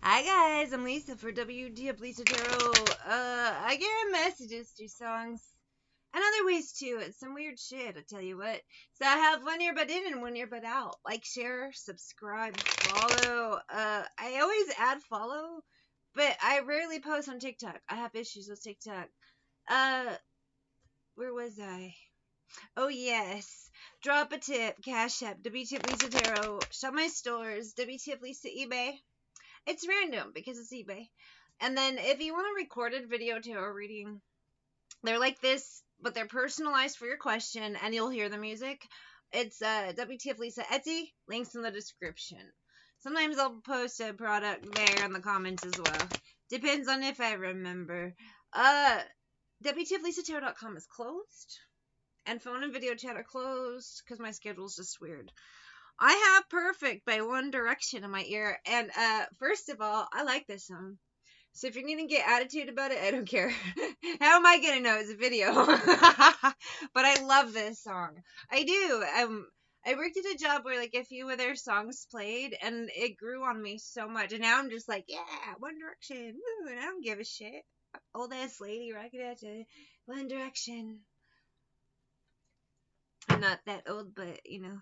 Hi guys, I'm Lisa for wtfLisa Tarot. I get messages through songs and other ways too. It's some weird shit, I tell you what. So I have one earbud in and one earbud out. Like, share, subscribe, follow. I always add follow, but I rarely post on TikTok. I have issues with TikTok. Uh, where was I? Oh yes. Drop a tip, Cash App, wtfLisa Tarot. Shop my stores, wtfLisa eBay. It's random because it's eBay. And then if you want a recorded video tarot reading, they're like this, but they're personalized for your question, and you'll hear the music. It's wtfLisa Etsy. Links in the description. Sometimes I'll post a product there in the comments as well. Depends on if I remember. wtfLisatarot.com is closed, and phone and video chat are closed because my schedule's just weird. I have Perfect by One Direction in my ear. And first of all, I like this song. So if you're going to get attitude about it, I don't care. How am I going to know? It's a video. But I love this song. I do. I worked at a job where like a few of their songs played, and it grew on me so much. And now I'm just like, yeah, One Direction. Woo, and I don't give a shit. Old ass lady rocking out to One Direction. I'm not that old, but you know.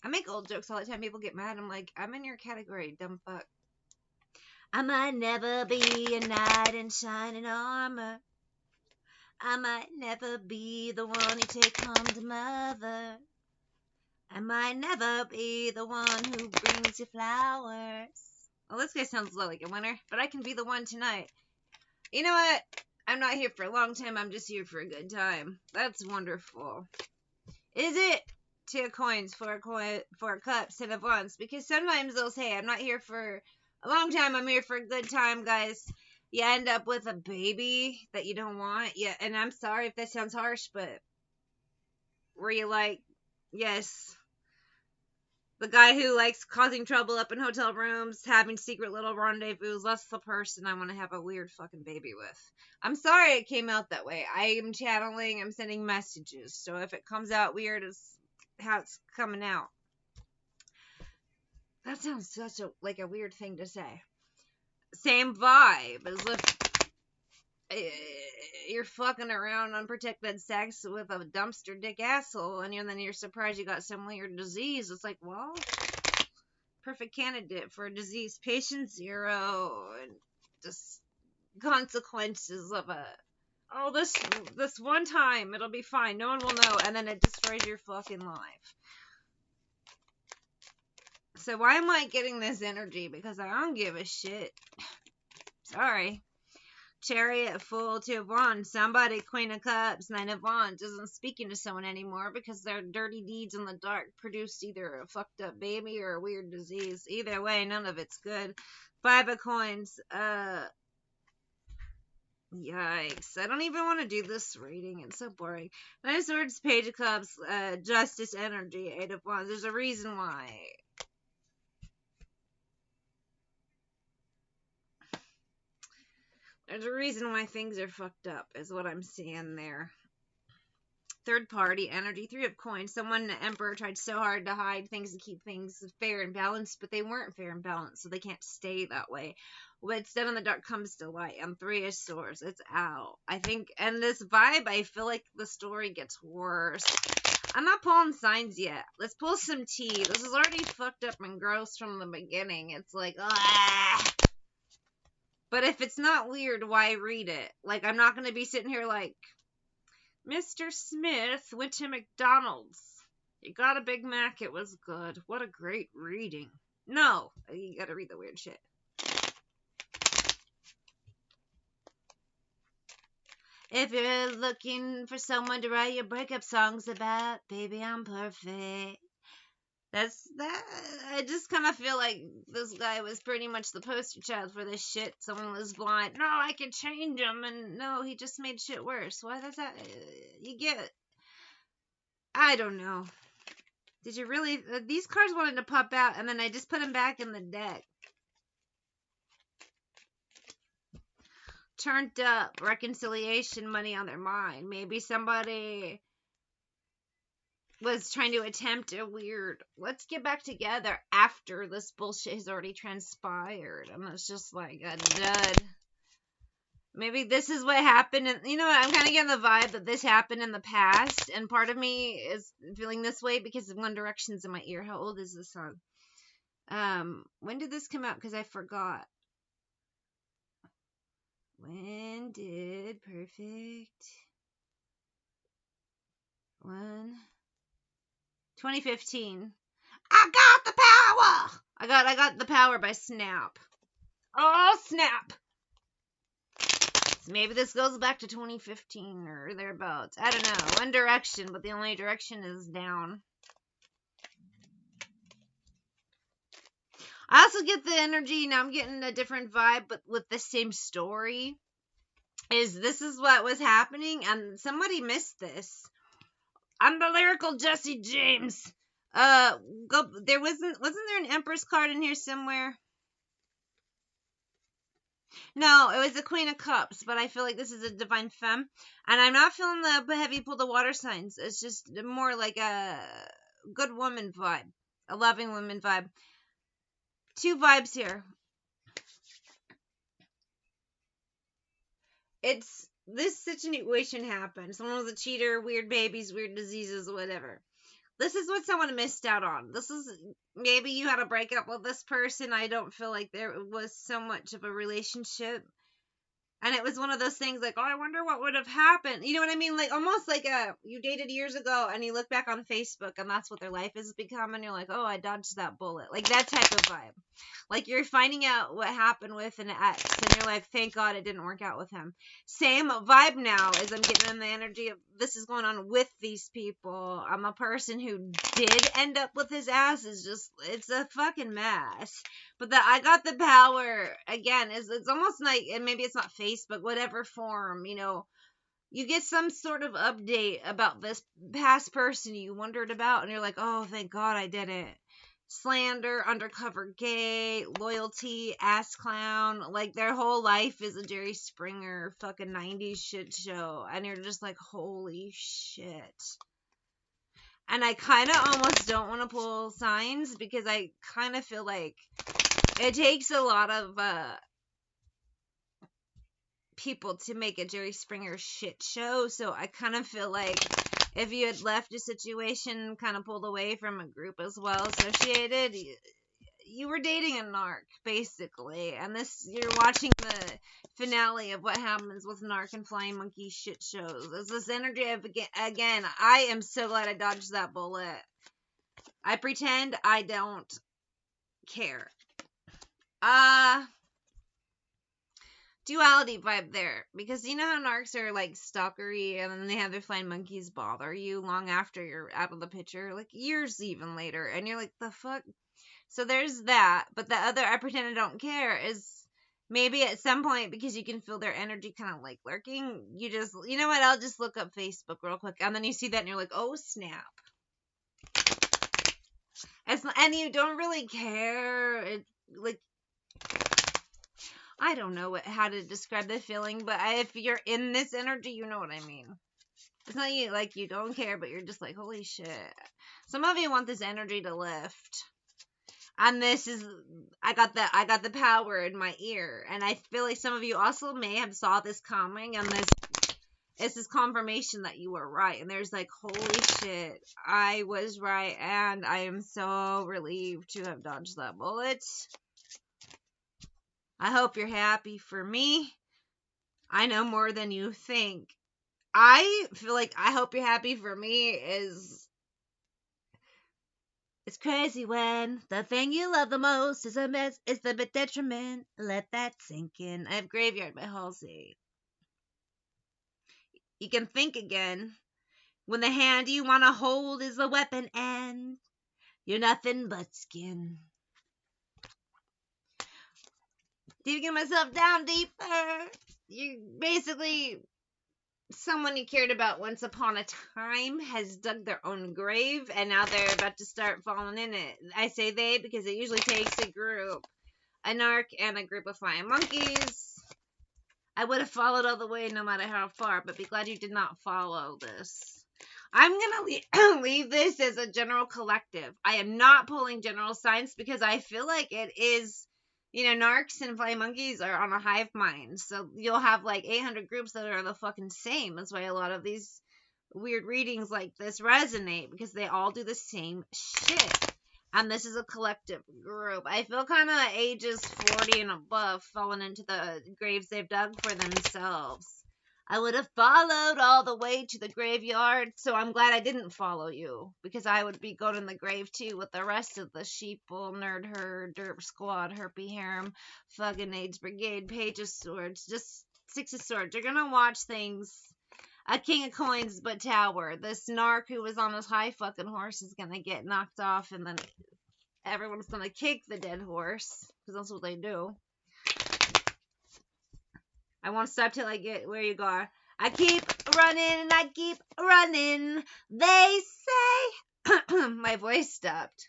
I make old jokes all the time. People get mad. I'm like, I'm in your category, dumb fuck. I might never be a knight in shining armor. I might never be the one you take home to mother. I might never be the one who brings you flowers. Well, this guy sounds like a winner, but I can be the one tonight. You know what? I'm not here for a long time. I'm just here for a good time. That's wonderful. Is it? 2 coins, 4 cups, 10 of wands. Because sometimes they'll say, I'm not here for a long time, I'm here for a good time, guys. You end up with a baby that you don't want. Yeah, and I'm sorry if that sounds harsh, but were you like, yes, the guy who likes causing trouble up in hotel rooms, having secret little rendezvous, that's the person I want to have a weird fucking baby with. I'm sorry it came out that way. I am channeling, I'm sending messages. So if it comes out weird, it's how it's coming out. That sounds such a like a weird thing to say. Same vibe as if you're fucking around unprotected sex with a dumpster dick asshole, and then you're surprised you got some weird disease. It's like, well, perfect candidate for a disease. Patient 0, and just consequences of this one time it'll be fine, no one will know, and then it destroys your fucking life. So why am I getting this energy? Because I don't give a shit. Sorry. Chariot, Fool, 2 of Wands. Somebody, Queen of Cups, 9 of Wands, isn't speaking to someone anymore because their dirty deeds in the dark produced either a fucked up baby or a weird disease. Either way, none of it's good. 5 of Coins. Yikes. I don't even want to do this reading. It's so boring. 9 of Swords, Page of Cups, Justice Energy, 8 of Wands. There's a reason why. There's a reason why things are fucked up, is what I'm seeing there. Third party energy, 3 of Coins. Someone, the Emperor, tried so hard to hide things to keep things fair and balanced, but they weren't fair and balanced, so they can't stay that way. What's done in the dark comes to light. And 3 of Swords, it's out. I think, and this vibe, I feel like the story gets worse. I'm not pulling signs yet. Let's pull some tea. This is already fucked up and gross from the beginning. It's like, ah. But if it's not weird, why read it? Like, I'm not going to be sitting here like, Mr. Smith went to McDonald's. He got a Big Mac. It was good. What a great reading. No, you got to read the weird shit. If you're looking for someone to write your breakup songs about, baby, I'm perfect. I just kind of feel like this guy was pretty much the poster child for this shit. Someone was blind. No, I can change him. And no, he just made shit worse. Why does that? You get it. I don't know. Did you really? These cards wanted to pop out, and then I just put them back in the deck. Turned up. Reconciliation, money on their mind. Maybe somebody was trying to attempt a weird, let's get back together after this bullshit has already transpired. And it's just like a dud. Maybe this is what happened. And you know what? I'm kind of getting the vibe that this happened in the past. And part of me is feeling this way because of One Direction's in my ear. How old is this song? When did this come out? Because I forgot. When did Perfect 2015. I got the power. I got the power by Snap. Oh, snap. So maybe this goes back to 2015 or thereabouts. I don't know. One Direction, but the only direction is down. I also get the energy. Now I'm getting a different vibe, but with the same story. This is what was happening, and somebody missed this. I'm the lyrical Jesse James. There wasn't there an Empress card in here somewhere? No, it was the Queen of Cups, but I feel like this is a Divine Femme, and I'm not feeling the heavy pull the water signs. It's just more like a good woman vibe, a loving woman vibe. Two vibes here. It's this situation happened. Someone was a cheater, weird babies, weird diseases, whatever. This is what someone missed out on. This is maybe you had a breakup with this person. I don't feel like there was so much of a relationship. And it was one of those things like, oh, I wonder what would have happened. You know what I mean? Like almost like you dated years ago and you look back on Facebook and that's what their life has become. And you're like, oh, I dodged that bullet. Like that type of vibe. Like you're finding out what happened with an ex and you're like, thank God it didn't work out with him. Same vibe now as I'm getting in the energy of this is going on with these people. I'm a person who did end up with his ass is just, it's a fucking mess. But I got the power again. It's almost like, and maybe it's not Facebook, whatever form, you know, you get some sort of update about this past person you wondered about, and you're like, oh, thank God I didn't. Slander, undercover gay, loyalty, ass clown, like their whole life is a Jerry Springer fucking 90s shit show, and you're just like, holy shit. And I kind of almost don't want to pull signs because I kind of feel like it takes a lot of people to make a Jerry Springer shit show. So I kind of feel like if you had left a situation, kind of pulled away from a group as well associated, you were dating a narc, basically. And you're watching the finale of what happens with narc and flying monkey shit shows. It's this energy of, again, I am so glad I dodged that bullet. I pretend I don't care. Duality vibe there, because you know how narcs are like stalkery and then they have their flying monkeys bother you long after you're out of the picture, like years even later, and you're like, the fuck. So there's that. But the other, I pretend I don't care, is maybe at some point, because you can feel their energy kind of like lurking, you know what, I'll just look up Facebook real quick, and then you see that and you're like, oh snap. And you don't really care. It, like, I don't know how to describe the feeling, but if you're in this energy, you know what I mean. It's not like you don't care, but you're just like, holy shit. Some of you want this energy to lift. And this is, I got the power in my ear. And I feel like some of you also may have saw this coming, and this is confirmation that you were right. And there's like, holy shit, I was right, and I am so relieved to have dodged that bullet. I hope you're happy for me. I know more than you think. I feel like I hope you're happy for me is... It's crazy when the thing you love the most is a mess, it's the bit detriment. Let that sink in. I have Graveyard by Halsey. You can think again. When the hand you want to hold is a weapon and you're nothing but skin. Digging myself down deeper. You basically, someone you cared about once upon a time has dug their own grave, and now they're about to start falling in it. I say they because it usually takes a group, a narc and a group of flying monkeys. I would have followed all the way no matter how far, but be glad you did not follow this. I'm going to leave this as a general collective. I am not pulling general signs because I feel like it is, narcs and flying monkeys are on a hive mind. So you'll have like 800 groups that are the fucking same. That's why a lot of these weird readings like this resonate, because they all do the same shit. And this is a collective group. I feel kind of ages 40 and above falling into the graves they've dug for themselves. I would have followed all the way to the graveyard, so I'm glad I didn't follow you, because I would be going in the grave too with the rest of the sheeple, nerd herd, derp squad, herpy harem, fucking AIDS brigade, page of swords, just 6 of swords. You're gonna watch things. A king of coins, but tower. This narc who was on his high fucking horse is gonna get knocked off, and then everyone's gonna kick the dead horse, because that's what they do. I won't stop till I get where you are. I keep running and I keep running. They say my voice stopped.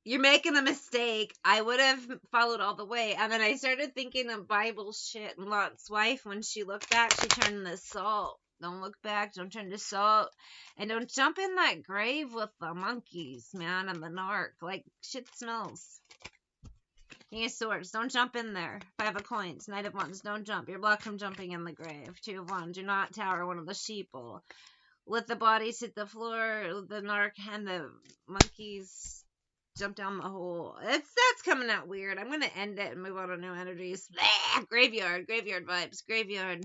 You're making a mistake. I would have followed all the way. And then I started thinking of Bible shit and Lot's wife. When she looked back, she turned into salt. Don't look back. Don't turn to salt. And don't jump in that grave with the monkeys, man, and the narc. Like, shit smells. King of swords. Don't jump in there. 5 of coins. Knight of wands. Don't jump. You're blocked from jumping in the grave. 2 of wands. Do not tower one of the sheeple. Let the bodies hit the floor. The narc and the monkeys jump down the hole. That's coming out weird. I'm gonna end it and move on to new energies. Blah! Graveyard vibes. Graveyard.